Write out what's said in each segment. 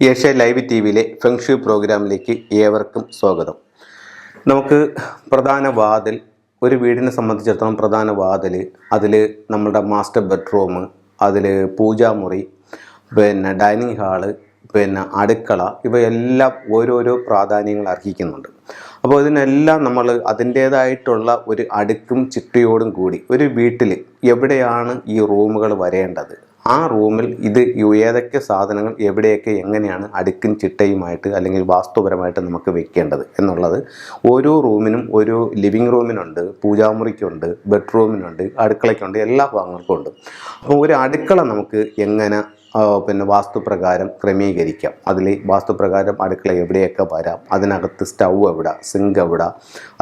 Asia live T വിയിലെ feng shui പ്രോഗ്രാമിലേക്ക് ഏവർക്കും സ്വാഗതം. നമുക്ക് പ്രധാന വാതിൽ, ഒരു വീടിനെ സംബന്ധിച്ചിടത്തോളം പ്രധാന വാതിൽ, അതിൽ നമ്മുടെ മാസ്റ്റർ ബെഡ്റൂം, അതിൽ പൂജാമുറി, ഡൈനിങ് ഹാള്, അടുക്കള, ഇവയെല്ലാം ഓരോരോ പ്രാധാന്യങ്ങൾ അർഹിക്കുന്നുണ്ട്. അപ്പോൾ ഇതിനെല്ലാം നമ്മൾ അതിൻ്റേതായിട്ടുള്ള ഒരു അടുക്കും ചിട്ടയോടും കൂടി ഒരു വീട്ടിൽ എവിടെയാണ് ഈ റൂമുകൾ വരേണ്ടത്, ആ റൂമിൽ ഏതൊക്കെ സാധനങ്ങൾ എവിടെയൊക്കെ എങ്ങനെയാണ് അടുക്കും ചിട്ടയുമായിട്ട് അല്ലെങ്കിൽ വാസ്തുപരമായിട്ട് നമുക്ക് വെക്കേണ്ടത് എന്നുള്ളത് ഓരോ റൂമിനും, ഓരോ ലിവിങ് റൂമിനുണ്ട്, പൂജാമുറിക്കുണ്ട്, ബെഡ്റൂമിനുണ്ട്, അടുക്കളയ്ക്കുണ്ട്, എല്ലാ ഭാഗങ്ങൾക്കും ഉണ്ട്. അപ്പോൾ ഒരു അടുക്കള നമുക്ക് എങ്ങനെ വാസ്തുപ്രകാരം ക്രമീകരിക്കാം, അതിൽ വാസ്തുപ്രകാരം അടുക്കള എവിടെയൊക്കെ വരാം, അതിനകത്ത് സ്റ്റൗ എവിടെ, സിങ്ക് എവിടെ,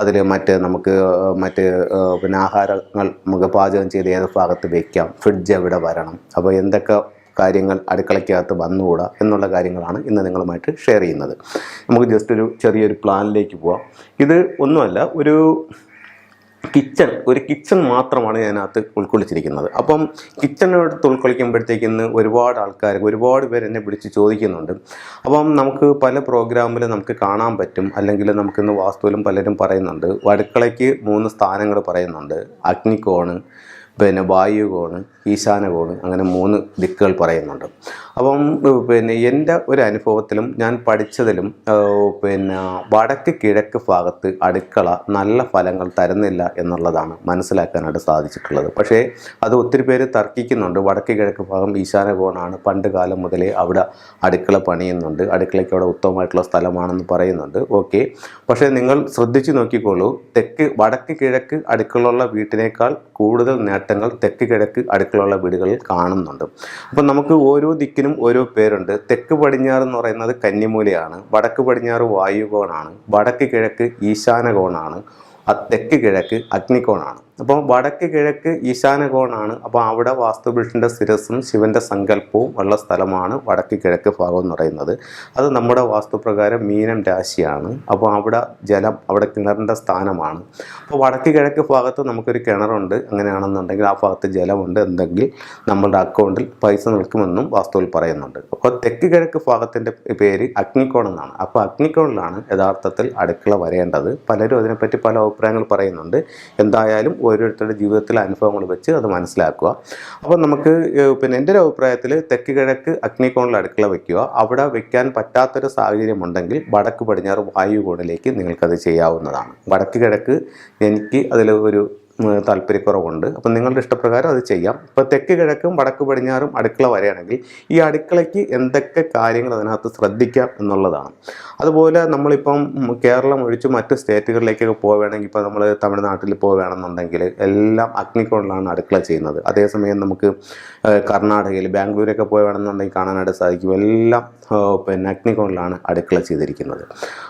അതിൽ നമുക്ക് ആഹാരങ്ങൾ നമുക്ക് പാചകം ചെയ്ത് ഏത് ഭാഗത്ത് വയ്ക്കാം, ഫ്രിഡ്ജ് എവിടെ വരണം, അപ്പോൾ എന്തൊക്കെ കാര്യങ്ങൾ അടുക്കളയ്ക്കകത്ത് വന്നുകൂടാ എന്നുള്ള കാര്യങ്ങളാണ് ഇന്ന് നിങ്ങളുമായിട്ട് ഷെയർ ചെയ്യുന്നത്. നമുക്ക് ജസ്റ്റ് ചെറിയൊരു പ്ലാനിലേക്ക് പോവാം. ഇത് ഒന്നുമല്ല, ഒരു കിച്ചൺ മാത്രമാണ് ഇതിനകത്ത് ഉൾക്കൊള്ളിച്ചിരിക്കുന്നത്. അപ്പം കിച്ചണിനോട് ഉൾക്കൊള്ളിക്കുമ്പോഴത്തേക്കിന്ന് ഒരുപാട് പേര് എന്നെ വിളിച്ച് ചോദിക്കുന്നുണ്ട്. അപ്പം നമുക്ക് പല പ്രോഗ്രാമിൽ നമുക്ക് കാണാൻ പറ്റും, അല്ലെങ്കിൽ നമുക്കിന്ന് വാസ്തുവിലും പലരും പറയുന്നുണ്ട്, അടുക്കളയ്ക്ക് 3 സ്ഥാനങ്ങൾ പറയുന്നുണ്ട്. അഗ്നികോണ്, വായുകോണ്, ഈശാനകോണ്, അങ്ങനെ 3 ദിക്കുകൾ പറയുന്നുണ്ട്. അപ്പം എൻ്റെ ഒരു അനുഭവത്തിലും ഞാൻ പഠിച്ചതിലും വടക്ക് കിഴക്ക് ഭാഗത്ത് അടുക്കള നല്ല ഫലങ്ങൾ തരുന്നില്ല എന്നുള്ളതാണ് മനസ്സിലാക്കാനായിട്ട് സാധിച്ചിട്ടുള്ളത്. പക്ഷേ അത് ഒത്തിരി പേര് തർക്കിക്കുന്നുണ്ട്. വടക്ക് കിഴക്ക് ഭാഗം ഈശാനകോണാണ്, പണ്ട് കാലം മുതലേ അവിടെ അടുക്കള പണിയുന്നുണ്ട്, അടുക്കളയ്ക്ക് അവിടെ ഉത്തമമായിട്ടുള്ള സ്ഥലമാണെന്ന് പറയുന്നുണ്ട്. ഓക്കെ, പക്ഷേ നിങ്ങൾ ശ്രദ്ധിച്ചു നോക്കിക്കോളൂ, വടക്ക് കിഴക്ക് അടുക്കളയുള്ള വീട്ടിനേക്കാൾ കൂടുതൽ നേട്ടങ്ങൾ തെക്ക് കിഴക്ക് അടുക്കളയുള്ള വീടുകളിൽ കാണുന്നുണ്ട്. അപ്പം നമുക്ക് ഓരോ ദിക്കിനും ഓരോ പേരുണ്ട്. തെക്ക് പടിഞ്ഞാറ് എന്ന് പറയുന്നത് കന്നിമൂലയാണ്, വടക്ക് പടിഞ്ഞാറ് വായുകോണാണ്, വടക്ക് കിഴക്ക് ഈശാനകോണാണ്, തെക്ക് കിഴക്ക് അഗ്നികോണാണ്. അപ്പോൾ വടക്ക് കിഴക്ക് ഈശാനകോണാണ്. അപ്പോൾ അവിടെ വാസ്തുപുരുഷൻ്റെ ശിരസ്സും ശിവൻ്റെ സങ്കല്പവും ഉള്ള സ്ഥലമാണ് വടക്ക് കിഴക്ക് ഭാഗം എന്ന് പറയുന്നത്. അത് നമ്മുടെ വാസ്തുപ്രകാരം മീനം രാശിയാണ്. അപ്പോൾ അവിടെ കിണറിൻ്റെ സ്ഥാനമാണ്. അപ്പോൾ വടക്ക് കിഴക്ക് ഭാഗത്ത് നമുക്കൊരു കിണറുണ്ട്, അങ്ങനെയാണെന്നുണ്ടെങ്കിൽ ആ ഭാഗത്ത് ജലമുണ്ട്, എന്തെങ്കിൽ നമ്മളുടെ അക്കൗണ്ടിൽ പൈസ നിൽക്കുമെന്നും വാസ്തുവിൽ പറയുന്നുണ്ട്. അപ്പോൾ തെക്ക് കിഴക്ക് ഭാഗത്തിൻ്റെ പേര് അഗ്നികോൺ എന്നാണ്. അപ്പോൾ അഗ്നികോണിലാണ് യഥാർത്ഥത്തിൽ അടുക്കള വരേണ്ടത്. പലരും അതിനെപ്പറ്റി പല അഭിപ്രായങ്ങൾ പറയുന്നുണ്ട്. എന്തായാലും ഓരോരുത്തരുടെ ജീവിതത്തിലെ അനുഭവങ്ങൾ വെച്ച് അത് മനസ്സിലാക്കുക. അപ്പോൾ നമുക്ക് എൻ്റെ ഒരു അഭിപ്രായത്തിൽ തെക്ക് കിഴക്ക് അഗ്നികോണിൽ അടുക്കള വയ്ക്കുക. അവിടെ വെക്കാൻ പറ്റാത്തൊരു സാഹചര്യം ഉണ്ടെങ്കിൽ വടക്ക് പടിഞ്ഞാറ് വായുകോണിലേക്ക് നിങ്ങൾക്കത് ചെയ്യാവുന്നതാണ്. വടക്ക് കിഴക്ക് എനിക്ക് അതിൽ ഒരു താല്പര്യക്കുറവുണ്ട്. അപ്പം നിങ്ങളുടെ ഇഷ്ടപ്രകാരം അത് ചെയ്യാം. ഇപ്പോൾ തെക്ക് കിഴക്കും വടക്ക് പടിഞ്ഞാറും അടുക്കള വരികയാണെങ്കിൽ ഈ അടുക്കളയ്ക്ക് എന്തൊക്കെ കാര്യങ്ങൾ അതിനകത്ത് ശ്രദ്ധിക്കാം എന്നുള്ളതാണ്. അതുപോലെ നമ്മളിപ്പം കേരളം ഒഴിച്ച് മറ്റ് സ്റ്റേറ്റുകളിലേക്കൊക്കെ പോവുകയാണെങ്കിൽ, ഇപ്പോൾ നമ്മൾ തമിഴ്നാട്ടിൽ പോവുകയാണെന്നുണ്ടെങ്കിൽ എല്ലാം അഗ്നികോണിലാണ് അടുക്കള ചെയ്യുന്നത്. അതേസമയം നമുക്ക് കർണാടകയിൽ ബാംഗ്ലൂരൊക്കെ പോവുകയാണെന്നുണ്ടെങ്കിൽ കാണാനായിട്ട് സാധിക്കും, എല്ലാം അഗ്നികോണിലാണ് അടുക്കള ചെയ്തിരിക്കുന്നത്.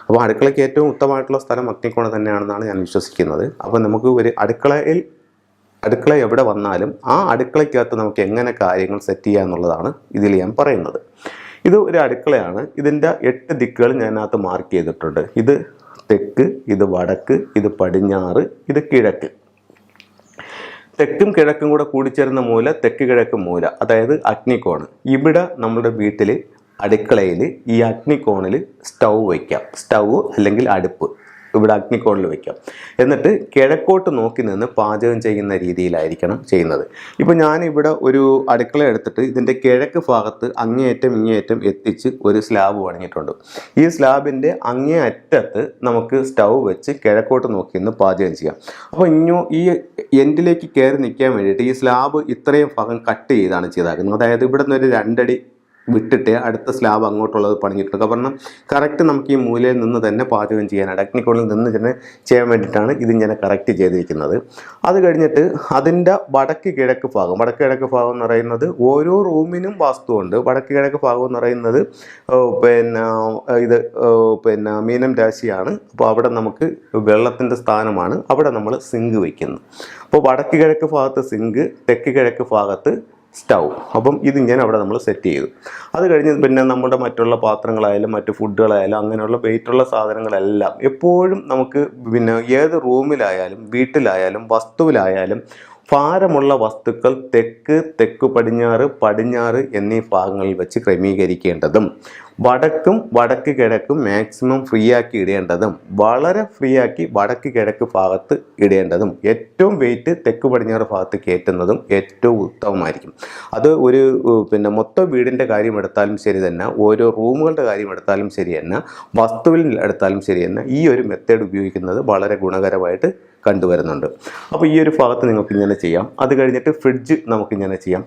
അപ്പോൾ അടുക്കളയ്ക്ക് ഏറ്റവും ഉത്തമമായിട്ടുള്ള സ്ഥലം അഗ്നികോൺ തന്നെയാണെന്നാണ് ഞാൻ വിശ്വസിക്കുന്നത്. അപ്പോൾ നമുക്ക് ഒരു അടുക്കള എവിടെ വന്നാലും ആ അടുക്കളയ്ക്കകത്ത് നമുക്ക് എങ്ങനെ കാര്യങ്ങൾ സെറ്റ് ചെയ്യുക എന്നുള്ളതാണ് ഇതിൽ ഞാൻ പറയുന്നത്. ഇത് ഒരു അടുക്കളയാണ്. ഇതിൻ്റെ 8 ദിക്കുകൾ ഞാൻ അതിനകത്ത് മാർക്ക് ചെയ്തിട്ടുണ്ട്. ഇത് തെക്ക്, ഇത് വടക്ക്, ഇത് പടിഞ്ഞാറ്, ഇത് കിഴക്ക്. തെക്കും കിഴക്കും കൂടെ കൂടിച്ചേരുന്ന മൂല തെക്ക് കിഴക്ക് മൂല, അതായത് അഗ്നികോണ്. ഇവിടെ നമ്മുടെ വീട്ടിൽ അടുക്കളയിൽ ഈ അഗ്നികോണിൽ സ്റ്റൗ വയ്ക്കാം. സ്റ്റൗ അല്ലെങ്കിൽ അടുപ്പ് ഇവിടെ അഗ്നികോണിൽ വയ്ക്കാം. എന്നിട്ട് കിഴക്കോട്ട് നോക്കി നിന്ന് പാചകം ചെയ്യുന്ന രീതിയിലായിരിക്കണം ചെയ്യുന്നത്. ഇപ്പോൾ ഞാനിവിടെ ഒരു അടുക്കള എടുത്തിട്ട് ഇതിൻ്റെ കിഴക്ക് ഭാഗത്ത് ഇങ്ങേയറ്റം എത്തിച്ച് ഒരു സ്ലാബ് പണിഞ്ഞിട്ടുണ്ട്. ഈ സ്ലാബിൻ്റെ അങ്ങേ അറ്റത്ത് നമുക്ക് സ്റ്റൗ വെച്ച് കിഴക്കോട്ട് നോക്കി നിന്ന് പാചകം ചെയ്യാം. അപ്പോൾ ഈ എൻഡിലേക്ക് കയറി നിൽക്കാൻ വേണ്ടിയിട്ട് ഈ സ്ലാബ് ഇത്രയും ഭാഗം കട്ട് ചെയ്താണ് ചെയ്താക്കുന്നത്. അതായത് ഇവിടെ നിന്ന് ഒരു 2 അടി വിട്ടിട്ട് അടുത്ത സ്ലാബ് അങ്ങോട്ടുള്ളത് പണിഞ്ഞിട്ടുണ്ട്. കാരണം കറക്റ്റ് നമുക്ക് ഈ മൂലയിൽ നിന്ന് തന്നെ പാചകം ചെയ്യാനായിട്ട്, അഗ്നികോണിൽ നിന്ന് തന്നെ ചെയ്യാൻ വേണ്ടിയിട്ടാണ് ഇതിങ്ങനെ കറക്റ്റ് ചെയ്തിരിക്കുന്നത്. അത് കഴിഞ്ഞിട്ട് അതിൻ്റെ വടക്ക് കിഴക്ക് ഭാഗം എന്ന് പറയുന്നത് ഓരോ റൂമിനും വാസ്തുവുണ്ട്. വടക്ക് കിഴക്ക് ഭാഗം എന്ന് പറയുന്നത് മീനം രാശിയാണ്. അപ്പോൾ അവിടെ നമുക്ക് വെള്ളത്തിൻ്റെ സ്ഥാനമാണ്. അവിടെ നമ്മൾ സിങ്ക് വയ്ക്കുന്നു. അപ്പോൾ വടക്ക് കിഴക്ക് ഭാഗത്ത് സിങ്ക്, തെക്ക് കിഴക്ക് ഭാഗത്ത് സ്റ്റൗ. അപ്പം ഇതിങ്ങനെ അവിടെ നമ്മൾ സെറ്റ് ചെയ്തു. അത് കഴിഞ്ഞ് നമ്മുടെ മറ്റുള്ള പാത്രങ്ങളായാലും മറ്റു ഫുഡുകളായാലും അങ്ങനെയുള്ള വെയിറ്റുള്ള സാധനങ്ങളെല്ലാം എപ്പോഴും നമുക്ക് ഏത് റൂമിലായാലും വീട്ടിലായാലും വസ്തുവിലായാലും ഭാരമുള്ള വസ്തുക്കൾ തെക്ക്, തെക്കു പടിഞ്ഞാറ്, പടിഞ്ഞാറ് എന്നീ ഭാഗങ്ങളിൽ വെച്ച് ക്രമീകരിക്കേണ്ടതും വടക്കും വടക്ക് കിഴക്കും മാക്സിമം ഫ്രീ ആക്കി ഇടേണ്ടതും വളരെ ഫ്രീ ആക്കി വടക്ക് കിഴക്ക് ഭാഗത്ത് ഇടേണ്ടതും ഏറ്റവും വെയിറ്റ് തെക്ക് പടിഞ്ഞാറ് ഭാഗത്ത് കയറ്റുന്നതും ഏറ്റവും ഉത്തമമായിരിക്കും. അത് ഒരു മൊത്തം വീടിൻ്റെ കാര്യം എടുത്താലും ശരി തന്നെ, ഓരോ റൂമുകളുടെ കാര്യം എടുത്താലും ശരി തന്നെ, വസ്തുവിൽ എടുത്താലും ശരി തന്നെ, ഈ ഒരു മെത്തേഡ് ഉപയോഗിക്കുന്നത് വളരെ ഗുണകരമായിട്ട് കണ്ടുവരുന്നുണ്ട്. അപ്പോൾ ഈ ഒരു ഭാഗത്ത് നിങ്ങൾക്ക് ഇങ്ങനെ ചെയ്യാം. അത് കഴിഞ്ഞിട്ട് ഫ്രിഡ്ജ് നമുക്കിങ്ങനെ ചെയ്യാം.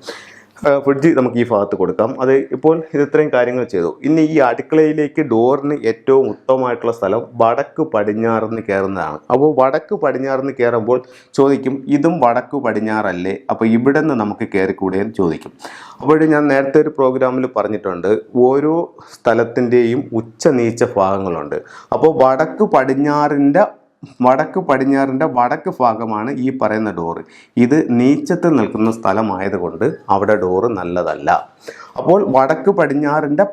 ഫ്രിഡ്ജ് നമുക്ക് ഈ ഭാഗത്ത് കൊടുക്കാം. അത് ഇപ്പോൾ ഇത്രയും കാര്യങ്ങൾ ചെയ്തു. ഇനി ഈ അടുക്കളയിലേക്ക് ഡോറിന് ഏറ്റവും ഉത്തമമായിട്ടുള്ള സ്ഥലം വടക്ക് പടിഞ്ഞാറെന്ന് കയറുന്നതാണ്. അപ്പോൾ വടക്ക് പടിഞ്ഞാറെന്ന് കയറുമ്പോൾ ചോദിക്കും, ഇതും വടക്ക് പടിഞ്ഞാറല്ലേ, അപ്പോൾ ഇവിടെ നിന്ന് നമുക്ക് കയറിക്കൂടെ എന്ന് ചോദിക്കും. അപ്പോൾ ഞാൻ നേരത്തെ ഒരു പ്രോഗ്രാമിൽ പറഞ്ഞിട്ടുണ്ട്, ഓരോ സ്ഥലത്തിൻ്റെയും ഉച്ച നീച്ച ഭാഗങ്ങളുണ്ട്. അപ്പോൾ വടക്ക് പടിഞ്ഞാറിൻ്റെ വടക്ക് ഭാഗമാണ് ഈ പറയുന്ന ഡോറ്. ഇത് നീച്ചത്തിൽ നിൽക്കുന്ന സ്ഥലമായതുകൊണ്ട് അവിടെ ഡോറ് നല്ലതല്ല. അപ്പോൾ വടക്ക് പടിഞ്ഞാറിൻ്റെ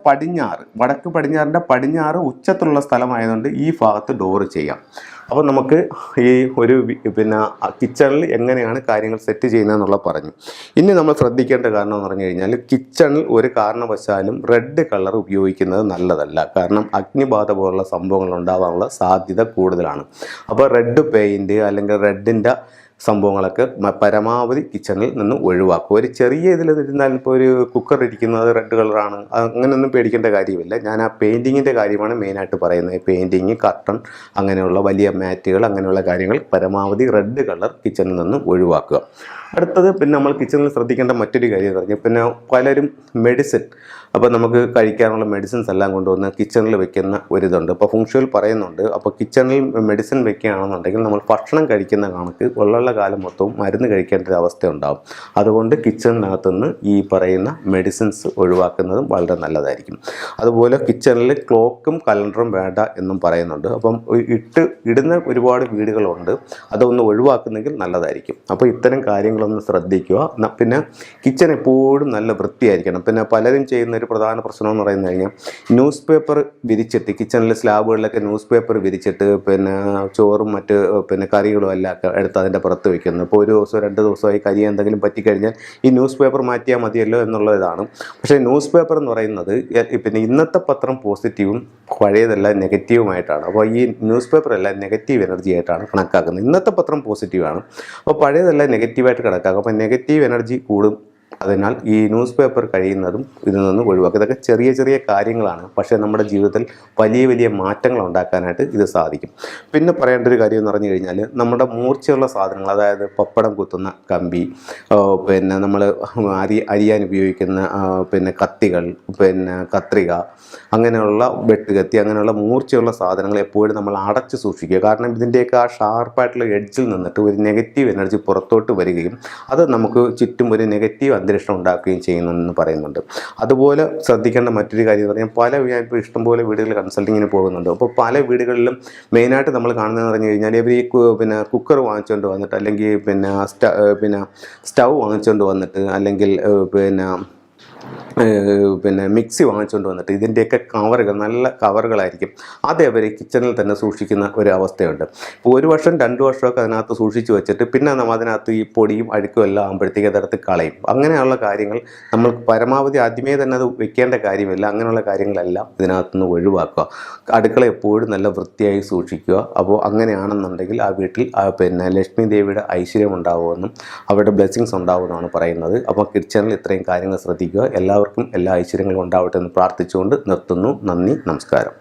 പടിഞ്ഞാറ് ഉച്ചത്തിലുള്ള സ്ഥലമായതുകൊണ്ട് ഈ ഭാഗത്ത് ഡോറ് ചെയ്യാം. അപ്പോൾ നമുക്ക് ഈ ഒരു കിച്ചണിൽ എങ്ങനെയാണ് കാര്യങ്ങൾ സെറ്റ് ചെയ്യുന്നതെന്നുള്ള പറഞ്ഞു. ഇനി നമ്മൾ ശ്രദ്ധിക്കേണ്ട കാരണം എന്ന് പറഞ്ഞു കഴിഞ്ഞാൽ, കിച്ചണിൽ ഒരു കാരണവശാലും റെഡ് കളർ ഉപയോഗിക്കുന്നത് നല്ലതല്ല. കാരണം അഗ്നിബാധ പോലുള്ള സംഭവങ്ങൾ ഉണ്ടാകാനുള്ള സാധ്യത കൂടുതലാണ്. അപ്പോൾ റെഡ് പെയിൻറ്റ് അല്ലെങ്കിൽ റെഡിൻ്റെ സംഭവങ്ങളൊക്കെ പരമാവധി കിച്ചണിൽ നിന്ന് ഒഴിവാക്കും. ഒരു ചെറിയ ഇതിൽ ഇരുന്നാൽ ഇപ്പോൾ ഒരു കുക്കർ ഇരിക്കുന്നത് റെഡ് കളറാണ്, അങ്ങനെയൊന്നും പേടിക്കേണ്ട കാര്യമില്ല. ഞാൻ ആ പെയിൻറ്റിങ്ങിൻ്റെ കാര്യമാണ് മെയിനായിട്ട് പറയുന്നത്. പെയിൻറ്റിങ്, കർട്ടൺ, അങ്ങനെയുള്ള വലിയ മാറ്റുകൾ, അങ്ങനെയുള്ള കാര്യങ്ങൾ പരമാവധി റെഡ് കളർ കിച്ചണിൽ നിന്ന് ഒഴിവാക്കുക. അടുത്തത് നമ്മൾ കിച്ചണിൽ ശ്രദ്ധിക്കേണ്ട മറ്റൊരു കാര്യം എന്ന് പറഞ്ഞാൽ, പലരും മെഡിസിൻ, അപ്പോൾ നമുക്ക് കഴിക്കാനുള്ള മെഡിസിൻസ് എല്ലാം കൊണ്ടുവന്ന് കിച്ചണിൽ വെക്കുന്ന ഒരിതുണ്ട്. അപ്പോൾ ഫുങ്ഷുവൽ പറയുന്നുണ്ട്, അപ്പോൾ കിച്ചണിൽ മെഡിസിൻ വെക്കുകയാണെന്നുണ്ടെങ്കിൽ നമ്മൾ ഭക്ഷണം കഴിക്കുന്ന കണക്ക് ഉള്ള കാലം മൊത്തവും മരുന്ന് കഴിക്കേണ്ട ഒരു അവസ്ഥ ഉണ്ടാകും. അതുകൊണ്ട് കിച്ചണിനകത്തുനിന്ന് ഈ പറയുന്ന മെഡിസിൻസ് ഒഴിവാക്കുന്നതും വളരെ നല്ലതായിരിക്കും. അതുപോലെ കിച്ചണിൽ ക്ലോക്കും കലണ്ടറും വേണ്ട എന്നും പറയുന്നുണ്ട്. അപ്പം ഇടുന്ന ഒരുപാട് വീടുകളുണ്ട്, അതൊന്ന് ഒഴിവാക്കുന്നെങ്കിൽ നല്ലതായിരിക്കും. അപ്പോൾ ഇത്തരം കാര്യങ്ങളൊന്ന് ശ്രദ്ധിക്കുക. പിന്നെ കിച്ചൺ എപ്പോഴും നല്ല വൃത്തിയായിരിക്കണം. പിന്നെ പലരും ചെയ്യുന്ന ഒരു പ്രധാന പ്രശ്നം എന്ന് പറയുന്നത് കഴിഞ്ഞാൽ, ന്യൂസ് പേപ്പർ വിരിച്ചിട്ട് കിച്ചണിലെ സ്ലാബുകളിലൊക്കെ ന്യൂസ് പേപ്പർ വിരിച്ചിട്ട് ചോറും മറ്റ് കറികളും എല്ലാം എടുത്ത് അതിൻ്റെ പുറത്ത് വയ്ക്കുന്നു. ഇപ്പോൾ ഒരു ദിവസം 2 ദിവസമായി കരി എന്തെങ്കിലും പറ്റിക്കഴിഞ്ഞാൽ ഈ ന്യൂസ് പേപ്പർ മാറ്റിയാൽ മതിയല്ലോ എന്നുള്ളതാണ്. പക്ഷേ ന്യൂസ് പേപ്പർ എന്ന് പറയുന്നത് ഇന്നത്തെ പത്രം പോസിറ്റീവും പഴയതെല്ലാം നെഗറ്റീവുമായിട്ടാണ്. അപ്പോൾ ഈ ന്യൂസ് പേപ്പർ എല്ലാം നെഗറ്റീവ് എനർജി ആയിട്ടാണ് കണക്കാക്കുന്നത്. ഇന്നത്തെ പത്രം പോസിറ്റീവാണ്, അപ്പോൾ പഴയതെല്ലാം നെഗറ്റീവായിട്ട് കണക്കാക്കും. അപ്പോൾ നെഗറ്റീവ് എനർജി കൂടും. അതിനാൽ ഈ ന്യൂസ് പേപ്പർ കഴിയുന്നതും ഇതിൽ നിന്ന് ഒഴിവാക്കുക. ഇതൊക്കെ ചെറിയ ചെറിയ കാര്യങ്ങളാണ്, പക്ഷേ നമ്മുടെ ജീവിതത്തിൽ വലിയ വലിയ മാറ്റങ്ങൾ ഉണ്ടാക്കാനായിട്ട് ഇത് സാധിക്കും. പിന്നെ പറയേണ്ട ഒരു കാര്യം എന്ന് പറഞ്ഞു കഴിഞ്ഞാൽ, നമ്മുടെ മൂർച്ചയുള്ള സാധനങ്ങൾ, അതായത് പപ്പടം കുത്തുന്ന കമ്പി, നമ്മൾ അരിയാൻ ഉപയോഗിക്കുന്ന കത്തികൾ, കത്രിക, അങ്ങനെയുള്ള വെട്ടുകത്തി, അങ്ങനെയുള്ള മൂർച്ചയുള്ള സാധനങ്ങൾ എപ്പോഴും നമ്മൾ അടച്ച് സൂക്ഷിക്കുക. കാരണം ഇതിൻ്റെയൊക്കെ ആ ഷാർപ്പായിട്ടുള്ള എഡ്ജിൽ നിന്നിട്ട് ഒരു നെഗറ്റീവ് എനർജി പുറത്തോട്ട് വരികയും അത് നമുക്ക് ചുറ്റും ഒരു നെഗറ്റീവ് അന്തരീക്ഷം ഉണ്ടാക്കുകയും ചെയ്യുന്നെന്ന് പറയുന്നുണ്ട്. അതുപോലെ ശ്രദ്ധിക്കേണ്ട മറ്റൊരു കാര്യം എന്ന് പറഞ്ഞാൽ, ഞാനിപ്പോൾ ഇഷ്ടംപോലെ വീടുകളിൽ കൺസൾട്ടിങ്ങിന് പോകുന്നുണ്ട്. അപ്പോൾ പല വീടുകളിലും മെയിനായിട്ട് നമ്മൾ കാണുന്നതെന്ന് പറഞ്ഞു കഴിഞ്ഞാൽ, ഇവർ ഈ കുക്കർ വാങ്ങിച്ചുകൊണ്ട് വന്നിട്ട്, അല്ലെങ്കിൽ സ്റ്റൗ വാങ്ങിച്ചുകൊണ്ട് വന്നിട്ട്, അല്ലെങ്കിൽ മിക്സി വാങ്ങിച്ചുകൊണ്ട് വന്നിട്ട് ഇതിൻ്റെയൊക്കെ കവറുകൾ നല്ല കവറുകളായിരിക്കും, അത് അവർ കിച്ചണിൽ തന്നെ സൂക്ഷിക്കുന്ന ഒരു അവസ്ഥയുണ്ട്. ഇപ്പോൾ 1 വർഷം 2 വർഷമൊക്കെ അതിനകത്ത് സൂക്ഷിച്ച് വെച്ചിട്ട് പിന്നെ നമ്മൾ അതിനകത്ത് ഈ പൊടിയും അഴുക്കും എല്ലാം ആകുമ്പോഴത്തേക്ക് അതെടുത്ത് കളയും. അങ്ങനെയുള്ള കാര്യങ്ങൾ നമ്മൾ പരമാവധി ആദ്യമേ തന്നെ അത് വെക്കേണ്ട കാര്യമില്ല. അങ്ങനെയുള്ള കാര്യങ്ങളെല്ലാം ഇതിനകത്തുനിന്ന് ഒഴിവാക്കുക. അടുക്കള എപ്പോഴും നല്ല വൃത്തിയായി സൂക്ഷിക്കുക. അപ്പോൾ അങ്ങനെയാണെന്നുണ്ടെങ്കിൽ ആ വീട്ടിൽ ലക്ഷ്മി ദേവിയുടെ ഐശ്വര്യം ഉണ്ടാവുമെന്നും അവരുടെ ബ്ലെസ്സിങ്സ് ഉണ്ടാവുമെന്നാണ് പറയുന്നത്. അപ്പോൾ കിച്ചണിൽ ഇത്രയും കാര്യങ്ങൾ ശ്രദ്ധിക്കുക. എല്ലാവർക്കും എല്ലാ ഐശ്വര്യങ്ങളും ഉണ്ടാവട്ടെ എന്ന് പ്രാർത്ഥിച്ചുകൊണ്ട് നിർത്തുന്നു. നന്ദി, നമസ്കാരം.